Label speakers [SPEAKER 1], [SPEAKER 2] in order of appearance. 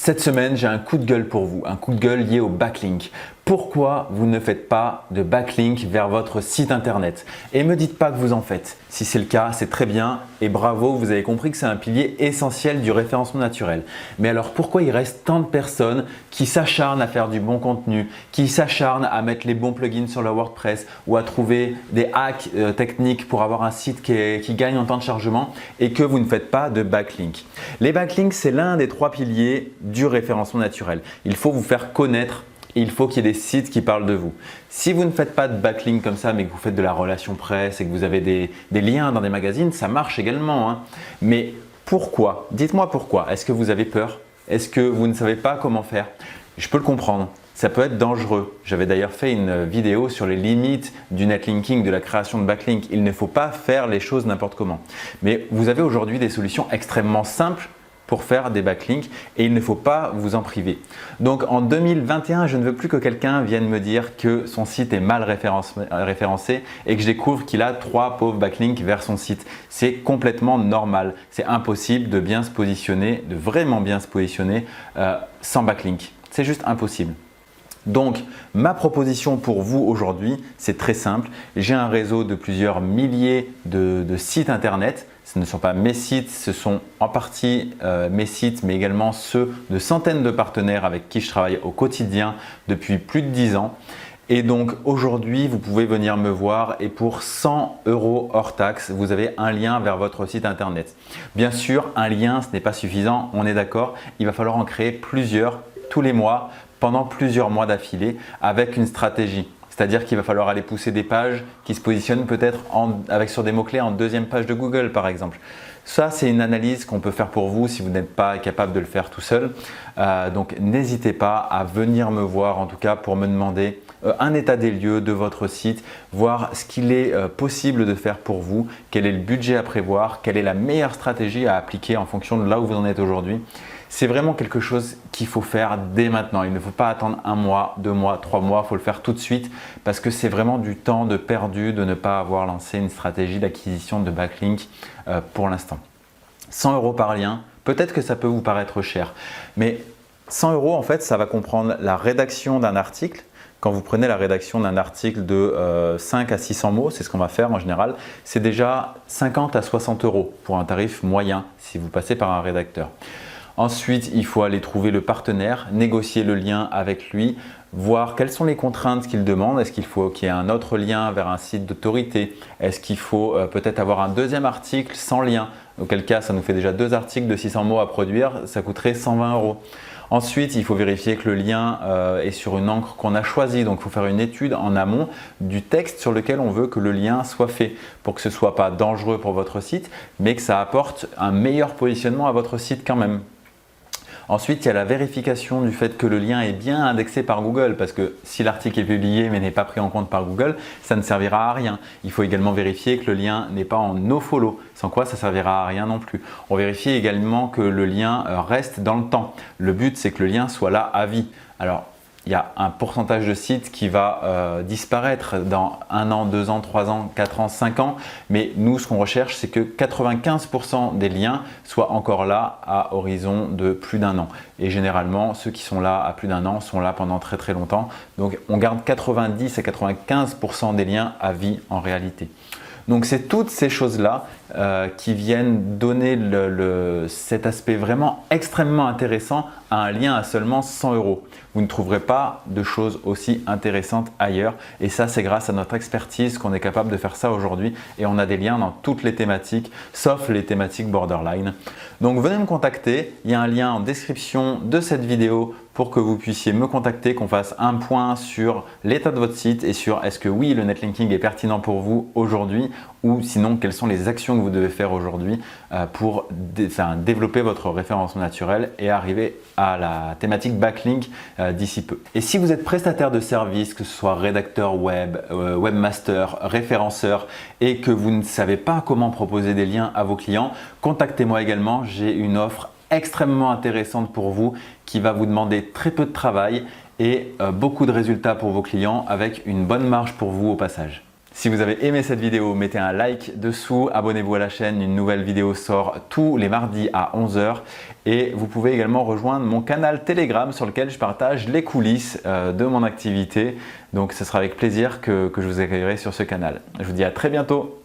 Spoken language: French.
[SPEAKER 1] Cette semaine, j'ai un coup de gueule pour vous, un coup de gueule lié au backlink. Pourquoi vous ne faites pas de backlink vers votre site internet? Et ne me dites pas que vous en faites. Si c'est le cas, c'est très bien et bravo, vous avez compris que c'est un pilier essentiel du référencement naturel. Mais alors pourquoi il reste tant de personnes qui s'acharnent à faire du bon contenu, qui s'acharnent à mettre les bons plugins sur leur WordPress ou à trouver des hacks techniques pour avoir un site qui gagne en temps de chargement et que vous ne faites pas de backlink? Les backlinks, c'est l'un des trois piliers du référencement naturel. Il faut vous faire connaître. Et il faut qu'il y ait des sites qui parlent de vous. Si vous ne faites pas de backlink comme ça, mais que vous faites de la relation presse et que vous avez des liens dans des magazines, ça marche également, hein. Mais pourquoi? Dites-moi pourquoi. Est-ce que vous avez peur? Est-ce que vous ne savez pas comment faire? Je peux le comprendre. Ça peut être dangereux. J'avais d'ailleurs fait une vidéo sur les limites du netlinking, de la création de backlink. Il ne faut pas faire les choses n'importe comment. Mais vous avez aujourd'hui des solutions extrêmement simples pour faire des backlinks et il ne faut pas vous en priver. Donc en 2021, je ne veux plus que quelqu'un vienne me dire que son site est mal référencé et que je découvre qu'il a 3 pauvres backlinks vers son site. C'est complètement normal. C'est impossible de bien se positionner, de vraiment bien se positionner sans backlink. C'est juste impossible. Donc, ma proposition pour vous aujourd'hui, c'est très simple. J'ai un réseau de plusieurs milliers de sites internet. Ce ne sont pas mes sites, ce sont en partie mes sites, mais également ceux de centaines de partenaires avec qui je travaille au quotidien depuis plus de 10 ans. Et donc aujourd'hui, vous pouvez venir me voir et pour 100 € hors taxe, vous avez un lien vers votre site internet. Bien sûr, un lien, ce n'est pas suffisant, on est d'accord. Il va falloir en créer plusieurs tous les mois, pendant plusieurs mois d'affilée avec une stratégie. C'est-à-dire qu'il va falloir aller pousser des pages qui se positionnent peut-être sur des mots-clés en deuxième page de Google par exemple. Ça, c'est une analyse qu'on peut faire pour vous si vous n'êtes pas capable de le faire tout seul. Donc, n'hésitez pas à venir me voir en tout cas pour me demander un état des lieux de votre site, voir ce qu'il est possible de faire pour vous, quel est le budget à prévoir, quelle est la meilleure stratégie à appliquer en fonction de là où vous en êtes aujourd'hui. C'est vraiment quelque chose qu'il faut faire dès maintenant. Il ne faut pas attendre 1 mois, 2 mois, 3 mois. Il faut le faire tout de suite parce que c'est vraiment du temps de perdu de ne pas avoir lancé une stratégie d'acquisition de backlink pour l'instant. 100 € par lien, peut-être que ça peut vous paraître cher, mais 100 € en fait, ça va comprendre la rédaction d'un article. Quand vous prenez la rédaction d'un article de 5 à 600 mots, c'est ce qu'on va faire en général, c'est déjà 50 à 60 € pour un tarif moyen si vous passez par un rédacteur. Ensuite, il faut aller trouver le partenaire, négocier le lien avec lui, voir quelles sont les contraintes qu'il demande. Est-ce qu'il faut qu'il y ait un autre lien vers un site d'autorité? Est-ce qu'il faut peut-être avoir un deuxième article sans lien? Auquel cas, ça nous fait déjà 2 articles de 600 mots à produire, ça coûterait 120 €. Ensuite, il faut vérifier que le lien est sur une encre qu'on a choisie. Donc, il faut faire une étude en amont du texte sur lequel on veut que le lien soit fait pour que ce ne soit pas dangereux pour votre site, mais que ça apporte un meilleur positionnement à votre site quand même. Ensuite, il y a la vérification du fait que le lien est bien indexé par Google parce que si l'article est publié mais n'est pas pris en compte par Google, ça ne servira à rien. Il faut également vérifier que le lien n'est pas en nofollow, sans quoi ça ne servira à rien non plus. On vérifie également que le lien reste dans le temps. Le but, c'est que le lien soit là à vie. Alors, il y a un pourcentage de sites qui va disparaître dans 1 an, 2 ans, 3 ans, 4 ans, 5 ans. Mais nous, ce qu'on recherche, c'est que 95% des liens soient encore là à horizon de plus d'1 an. Et généralement, ceux qui sont là à plus d'1 an sont là pendant très très longtemps. Donc, on garde 90 à 95% des liens à vie en réalité. Donc, c'est toutes ces choses-là qui viennent donner cet aspect vraiment extrêmement intéressant à un lien à seulement 100 €. Vous ne trouverez pas de choses aussi intéressantes ailleurs et ça, c'est grâce à notre expertise qu'on est capable de faire ça aujourd'hui et on a des liens dans toutes les thématiques, sauf les thématiques borderline. Donc, venez me contacter, il y a un lien en description de cette vidéo pour que vous puissiez me contacter, qu'on fasse un point sur l'état de votre site et sur est-ce que oui, le netlinking est pertinent pour vous aujourd'hui ou sinon quelles sont les actions que vous devez faire aujourd'hui pour développer votre référencement naturel et arriver à la thématique backlink d'ici peu. Et si vous êtes prestataire de services, que ce soit rédacteur web, webmaster, référenceur et que vous ne savez pas comment proposer des liens à vos clients, contactez-moi également, j'ai une offre extrêmement intéressante pour vous qui va vous demander très peu de travail et beaucoup de résultats pour vos clients avec une bonne marge pour vous au passage. Si vous avez aimé cette vidéo, mettez un like dessous, abonnez-vous à la chaîne, une nouvelle vidéo sort tous les mardis à 11 h et vous pouvez également rejoindre mon canal Telegram sur lequel je partage les coulisses de mon activité. Donc ce sera avec plaisir que je vous accueillerai sur ce canal. Je vous dis à très bientôt.